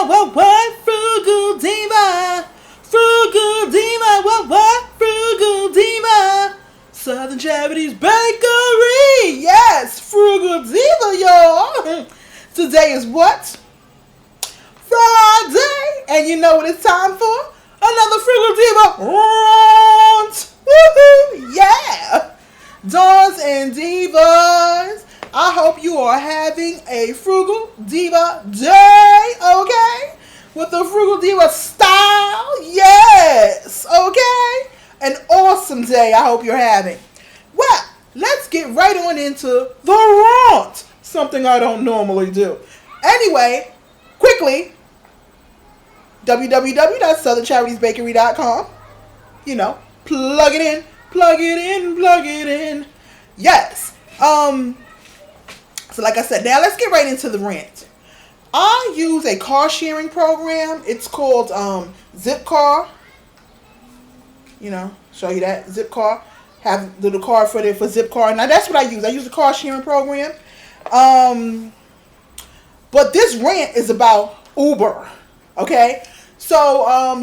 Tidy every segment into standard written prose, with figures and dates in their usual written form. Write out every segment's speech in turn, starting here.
what? Frugal Diva. Frugal Diva, what? Frugal Diva. Southern Charities Bakery. Yes, Frugal Diva, y'all. Today is what? Friday. And you know what it's time for? Another Frugal Diva Rant. Woohoo! Yeah. Dons and Divas, I hope you are having a Frugal Diva day, okay? With the Frugal Diva style, yes, okay? An awesome day I hope you're having. Well, let's get right on into the rant, something I don't normally do. Anyway, quickly, www.southerncharities.bakery.com. You know, plug it in, plug it in, plug it in. Yes. So like I said, now let's get right into the rant. I use a car sharing program. It's called Zipcar. You know, show you that Zipcar. Have little card for Zipcar. Now that's what I use. I use the car sharing program. But this rant is about Uber. Okay. So, I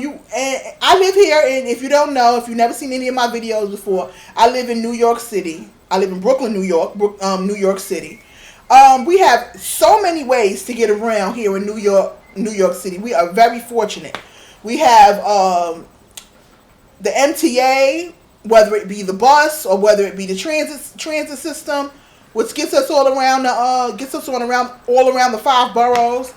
live here, and if you don't know, if you've never seen any of my videos before, I live in New York City. I live in Brooklyn, New York, New York City. We have so many ways to get around here in New York City. We are very fortunate. We have the MTA, whether it be the bus or whether it be the transit system, which gets us all around all around the 5 boroughs.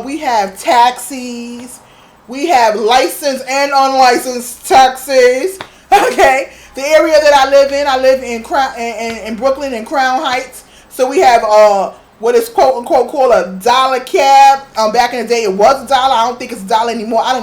We have taxis. We have licensed and unlicensed taxis. Okay, the area that I live in in Brooklyn in Crown Heights. So we have what is quote unquote called a dollar cab. Back in the day it was $1. I don't think it's $1 anymore. I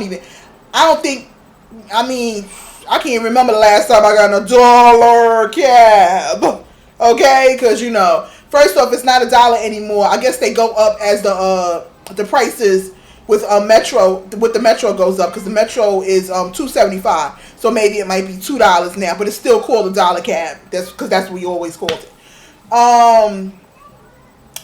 can't even remember the last time I got a dollar cab. Okay, because you know, first off, it's not $1 anymore. I guess they go up as the prices with Metro. With the Metro goes up because the Metro is $2.75. So maybe it might be $2 now, but it's still called a dollar cab. That's because that's what we always called it.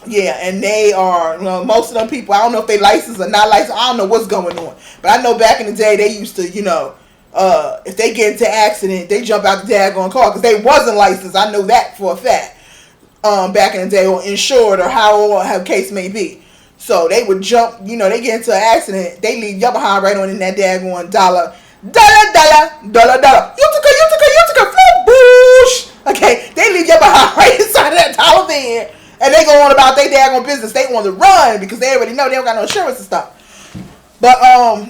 Yeah, and they are most of them people. I don't know if they licensed or not licensed. I don't know what's going on, but I know back in the day they used to, if they get into an accident, they jump out the daggone car because they wasn't licensed. I know that for a fact. Back in the day, or insured, or how case may be. So they would jump, they get into an accident, they leave you behind right on in that daggone dollar. You took a flip, boosh. Okay, they leave you behind right inside of that dollar van, and they go on about their daggone business. They want to run because they already know they don't got no insurance and stuff. But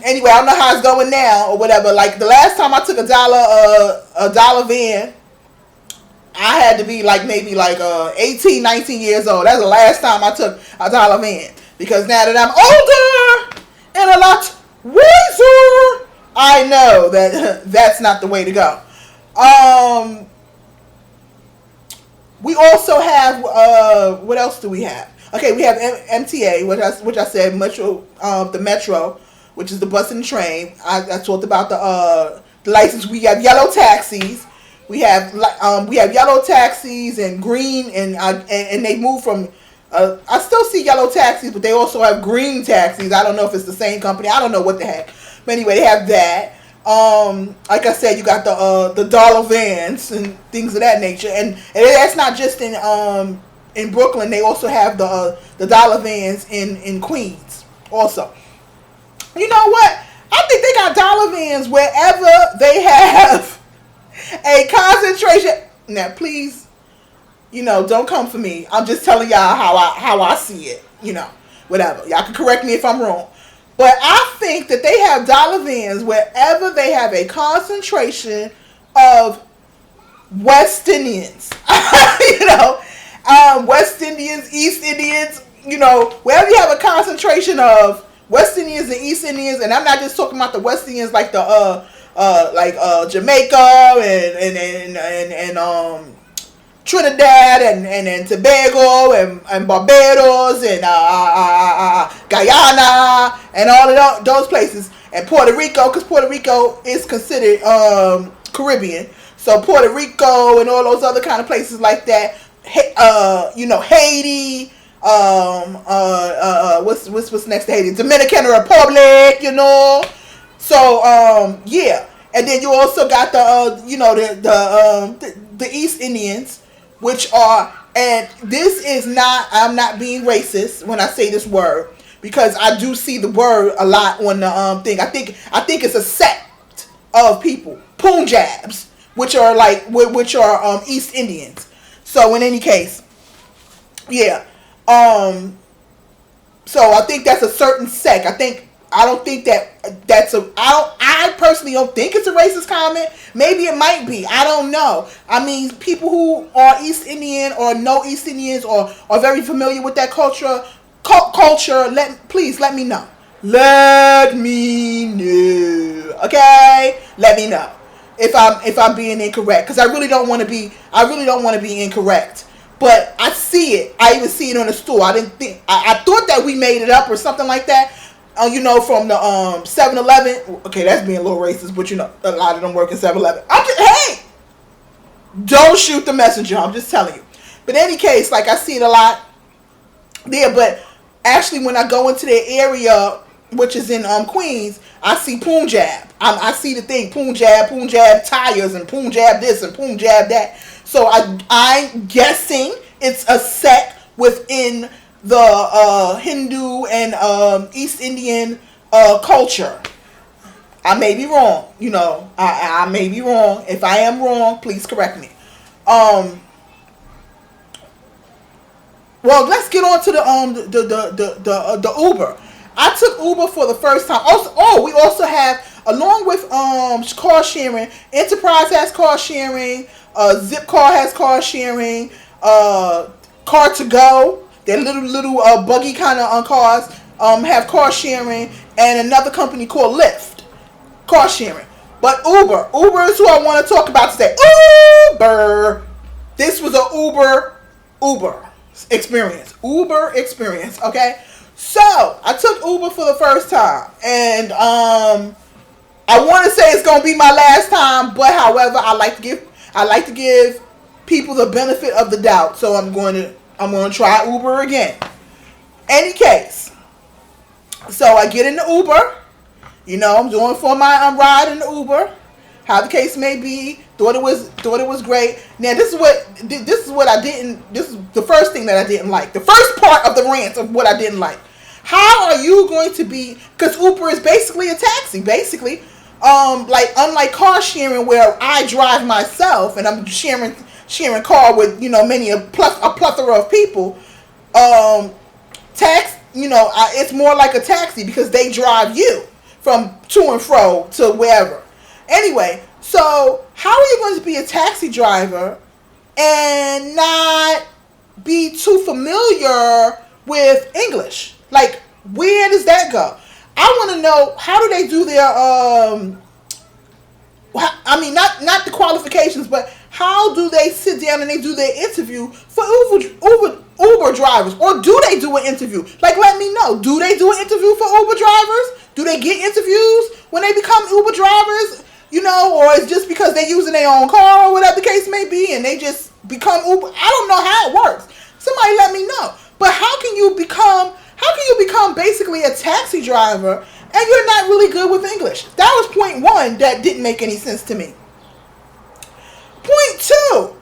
anyway, I don't know how it's going now or whatever. Like the last time I took a dollar van, I had to be maybe 18, 19 years old. That's the last time I took a dollar van. Because now that I'm older and a lot wiser, I know that that's not the way to go. We also have, what else do we have? Okay, we have MTA, which I said, Metro, the Metro, which is the bus and the train. I talked about the license. We have yellow taxis. We have yellow taxis and green, and they move from. I still see yellow taxis, but they also have green taxis. I don't know if it's the same company. I don't know what the heck. But anyway, they have that. Like I said, you got the dollar vans and things of that nature, and that's not just in Brooklyn. They also have the dollar vans in Queens also. You know what? I think they got dollar vans wherever they have a concentration. Now, please, don't come for me. I'm just telling y'all how I see it. Whatever. Y'all can correct me if I'm wrong. But I think that they have dollar vans wherever they have a concentration of West Indians. West Indians, East Indians, wherever you have a concentration of West Indians and East Indians, and I'm not just talking about the West Indians like Jamaica and Trinidad and Tobago and Barbados and Guyana and all of those places, and Puerto Rico, because Puerto Rico is considered Caribbean. So Puerto Rico and all those other kind of places like that, Haiti, what's next to Haiti? Dominican Republic, you know. So yeah, and then you also got the the East Indians, which are, and this is not, I'm not being racist when I say this word, because I do see the word a lot on the thing. I think it's a sect of people, Punjabs, which are East Indians. So in any case, yeah. So I think that's a certain sect. I don't think that's a. I personally don't think it's a racist comment. Maybe it might be. I don't know. I mean, people who are East Indian or know East Indians or are very familiar with that culture. Please let me know. Let me know. Okay, let me know if I'm being incorrect, because I really don't want to be. I really don't want to be incorrect. But I see it. I even see it on the store. I didn't think. I thought that we made it up or something like that. From the 7-Eleven. Okay, that's being a little racist, but a lot of them work at 7-Eleven. Hey, don't shoot the messenger. I'm just telling you. But in any case, like, I see it a lot there. But actually, when I go into their area, which is in Queens, I see Punjab. I see the thing Punjab tires and Punjab this and Punjab that. So I'm guessing it's a sect within the Hindu and East Indian culture. I may be wrong. I may be wrong. If I am wrong, please correct me. Well, let's get on to the Uber. I took Uber for the first time. We also have, along with car sharing, Enterprise has car sharing, Zipcar has car sharing, Car to Go, their little buggy kind of cars, have car sharing, and another company called Lyft, car sharing. But Uber is who I want to talk about today. Uber. This was an Uber experience. Okay. So I took Uber for the first time, and I want to say it's gonna be my last time, but however, I like to give people the benefit of the doubt. So I'm going to try Uber again. Any case, so I get in the Uber. I'm doing for my ride in the Uber. How the case may be, thought it was great. Now this is what I didn't. This is the first thing that I didn't like. The first part of the rant of what I didn't like. How are you going to be? Because Uber is basically a taxi. Basically, unlike car sharing where I drive myself and I'm sharing car with a plethora of people. It's more like a taxi because they drive you from to and fro to wherever. Anyway, so how are you going to be a taxi driver and not be too familiar with English? Like, where does that go? I want to know, how do they do their not the qualifications, but how do they sit down and they do their interview for Uber drivers? Or do they do an interview? Like, let me know. Do they do an interview for Uber drivers? Do they get interviews when they become Uber drivers? Or it's just because they're using their own car or whatever the case may be, and they just become Uber. I don't know how it works. Somebody let me know. But how can you become basically a taxi driver and you're not really good with English? That was point one that didn't make any sense to me. Point two,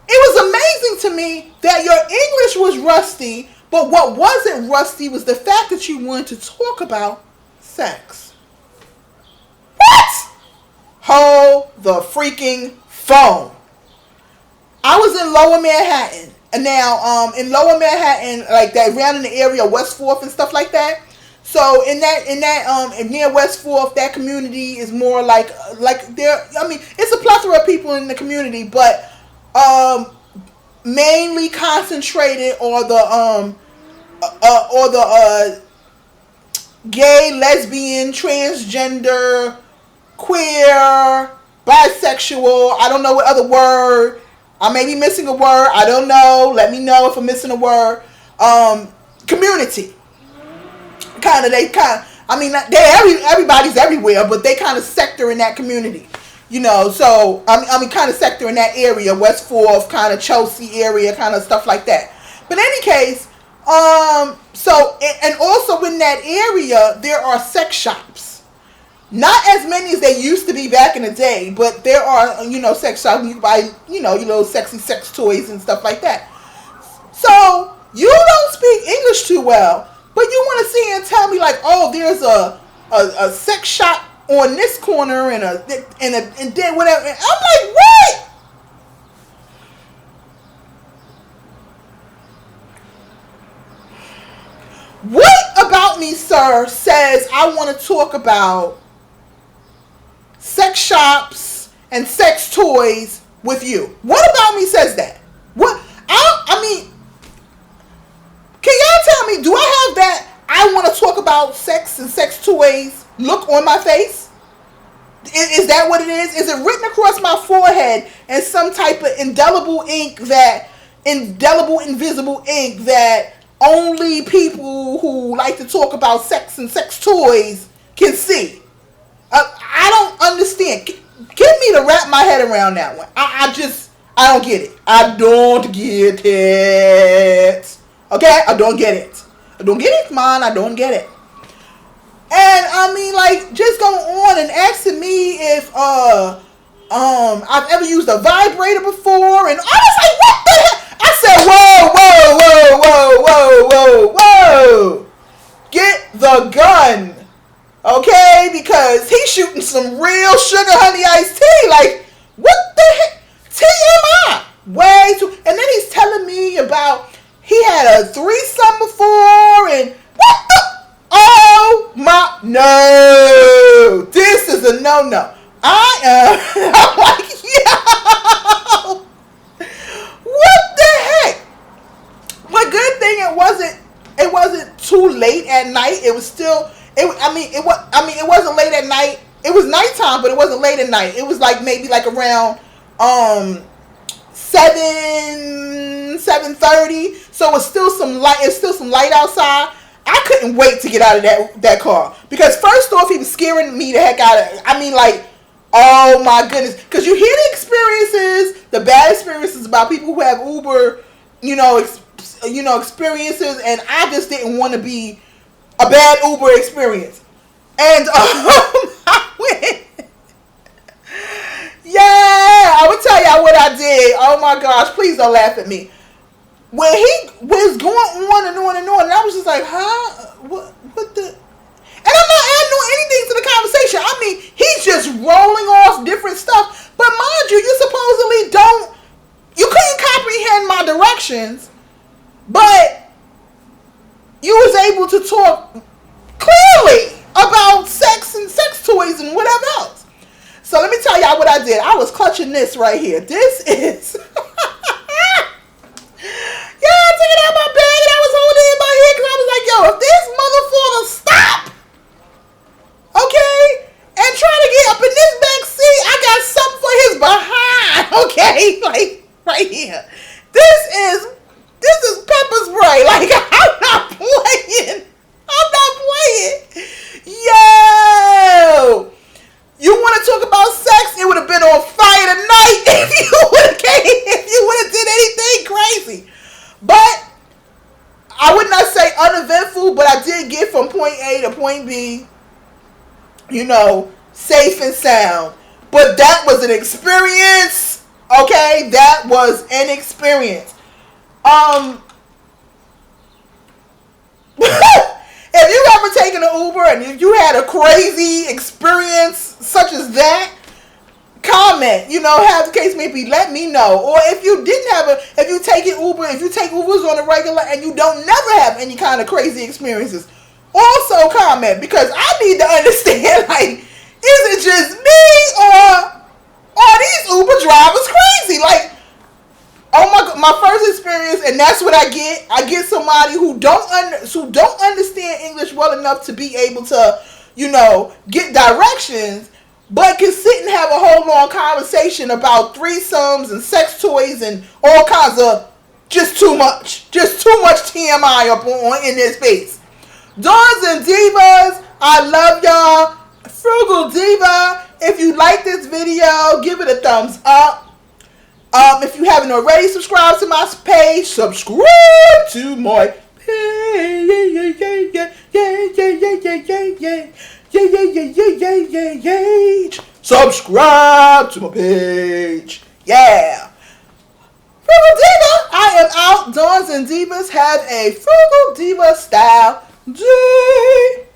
it was amazing to me that your English was rusty, but what wasn't rusty was the fact that you wanted to talk about sex. What? Hold the freaking phone. I was in Lower Manhattan. And now, in Lower Manhattan, like that, around in the area, West 4th and stuff like that. So near West 4th, that community is more like there. I mean, it's a plethora of people in the community, but mainly concentrated on the gay, lesbian, transgender, queer, bisexual. I don't know what other word. I may be missing a word. I don't know. Let me know if I'm missing a word. Community. Everybody's everywhere, but they kind of sector in that community. So kind of sector in that area, West 4th, kind of Chelsea area, kind of stuff like that. But in any case, so and also in that area there are sex shops. Not as many as they used to be back in the day, but there are, sex shops where you buy, your little sexy sex toys and stuff like that. So you don't speak English too well, but you want to see and tell me like, oh, there's a sex shop on this corner and then whatever. And I'm like, what? What about me, sir, says I want to talk about sex shops and sex toys with you? What about me says that? What? I mean, can y'all tell me, do I have that I want to talk about sex and sex toys look on my face? Is that what it is? Is it written across my forehead in some type of indelible, invisible ink that only people who like to talk about sex and sex toys can see? I don't understand. Get me to wrap my head around that one. I don't get it. I don't get it. Okay? I don't get it. I don't get it, man. I don't get it. And I mean, like, just going on and asking me if I've ever used a vibrator before, and I was like, what the hell? I said, whoa. Get the gun. Okay? Because he's shooting some real sugar honey iced tea. Like, what the heck? TMI. Way too. And then he's telling me about he had a threesome before, and what the? Oh my, no. This is a no-no. I'm like, yo. What the heck? But good thing it wasn't too late at night. It was still, it wasn't late at night. It was nighttime, but it wasn't late at night. It was like maybe like around 7:30. So it's still some light. It's still some light outside. I couldn't wait to get out of that car, because first off, he was scaring me the heck out of. I mean, like, oh my goodness, because you hear the experiences, the bad experiences about people who have Uber, experiences, and I just didn't want to be a bad Uber experience, and I went. Yeah, I will tell y'all what I did. Oh my gosh, please don't laugh at me. When he was going on and on and on, and I was just like, huh? What the? And I'm not adding on anything to the conversation. I mean, he's just rolling off different stuff. But mind you, you couldn't comprehend my directions, but you was able to talk clearly about sex and sex toys and whatever else. So let me tell y'all what I did. I was clutching this right here. This is... Yeah, I took it out of my bag and I was holding it in my head because I was like, yo, if this motherfucker stop, okay, and try to get up in this back seat, I got something for his behind, okay? Like, right here. This is pepper spray. Like, I'm not playing. Yo! You want to talk about sex? It would have been on fire tonight if you would have did anything crazy. But I would not say uneventful, but I did get from point A to point B, safe and sound. But that was an experience, okay? That was an experience. If you ever taken an Uber and if you had a crazy experience such as that, comment, have the case may be, let me know. Or if you didn't if you take Ubers on a regular and you don't never have any kind of crazy experiences, also comment, because I need to understand, like, is it just me or are these Uber drivers crazy? Like, oh my first experience, and that's what I get. I get somebody who don't understand English well enough to be able to, get directions, but can sit and have a whole long conversation about threesomes and sex toys and all kinds of just too much TMI up on in this space. Dons and Divas, I love y'all. Frugal Diva, if you like this video, give it a thumbs up. If you haven't already subscribed to my page, subscribe to my page. Subscribe to my page. Yeah. Frugal Diva, I am out. Dawns and Divas have a Frugal Diva style day.